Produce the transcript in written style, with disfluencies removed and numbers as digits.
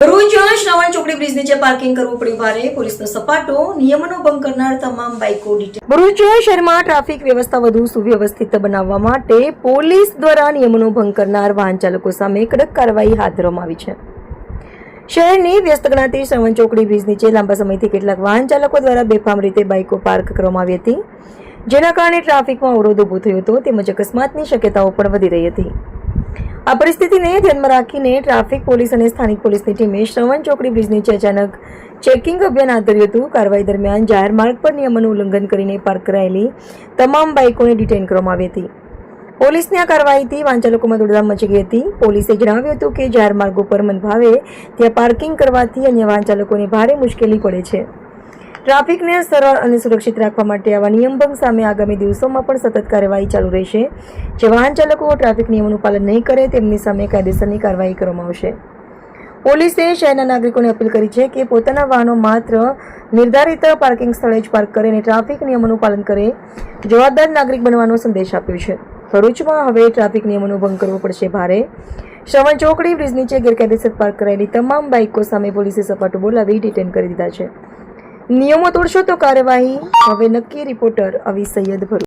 ભરૂચ શ્રવણ ચોકડી બ્રિજ નીચે પાર્કિંગ કરવું પડ્યું ભારે, પોલીસનો સપાટો, નિયમોનો ભંગ કરનાર તમામ બાઇકો ડિટેન. ભરૂચ શહેરમાં ટ્રાફિક વ્યવસ્થા વધુ સુવ્યવસ્થિત બનાવવા માટે પોલીસ દ્વારા નિયમોનો ભંગ કરનાર વાહન ચાલકો સામે કડક કાર્યવાહી હાથ ધરવામાં આવી છે. શહેરની વ્યસ્ત ગણાતી શ્રવણ ચોકડી બ્રિજ નીચે લાંબા સમયથી કેટલાક વાહન ચાલકો દ્વારા બેફામ રીતે બાઇકો પાર્ક કરવામાં આવી હતી, જેના કારણે ટ્રાફિકમાં અવરોધ ઊભો થયો હતો તેમજ અકસ્માતની શક્યતાઓ પણ વધી રહી હતી. આ પરિસ્થિતિને ધ્યાનમાં રાખીને ટ્રાફિક પોલીસ અને સ્થાનિક પોલીસની ટીમે શ્રવણ ચોકડી બ્રિજ નીચે અચાનક ચેકિંગ અભિયાન હાથ ધર્યું હતું. કાર્યવાહી દરમિયાન જાહેર માર્ગ પર નિયમોનું ઉલ્લંઘન કરીને પાર્ક કરાયેલી તમામ બાઇકોને ડિટેન કરવામાં આવી હતી. પોલીસની આ કાર્યવાહીથી વાહન ચાલકોમાં દોડધામ મચી ગઈ હતી. પોલીસે જણાવ્યું હતું કે જાહેર માર્ગો પર મનભાવે ત્યાં પાર્કિંગ કરવાથી અન્ય વાહન ચાલકોને ભારે મુશ્કેલી પડે છે. ટ્રાફિકને સરળ અને સુરક્ષિત રાખવા માટે આવા નિયમભંગ સામે આગામી દિવસોમાં પણ સતત કાર્યવાહી ચાલુ રહેશે. જે વાહન ચાલકો ટ્રાફિક નિયમોનું પાલન નહીં કરે તેમની સામે કાયદેસરની કાર્યવાહી કરવામાં આવશે. પોલીસે શહેરના નાગરિકોને અપીલ કરી છે કે પોતાના વાહનો માત્ર નિર્ધારિત પાર્કિંગ સ્થળે જ પાર્ક કરે અને ટ્રાફિક નિયમોનું પાલન કરે, જવાબદાર નાગરિક બનવાનો સંદેશ આપ્યો છે. ભરૂચમાં હવે ટ્રાફિક નિયમોનો ભંગ કરવો પડશે ભારે. શ્રવણ ચોકડી બ્રિજ નીચે ગેરકાયદેસર પાર્ક કરાયેલી તમામ બાઇકો સામે પોલીસે સપાટો બોલાવી ડિટેન કરી દીધા છે. નિયમો તોડશો તો કાર્યવાહી. હવે નક્કી. રિપોર્ટર અવી સૈયદ, ભરૂચ.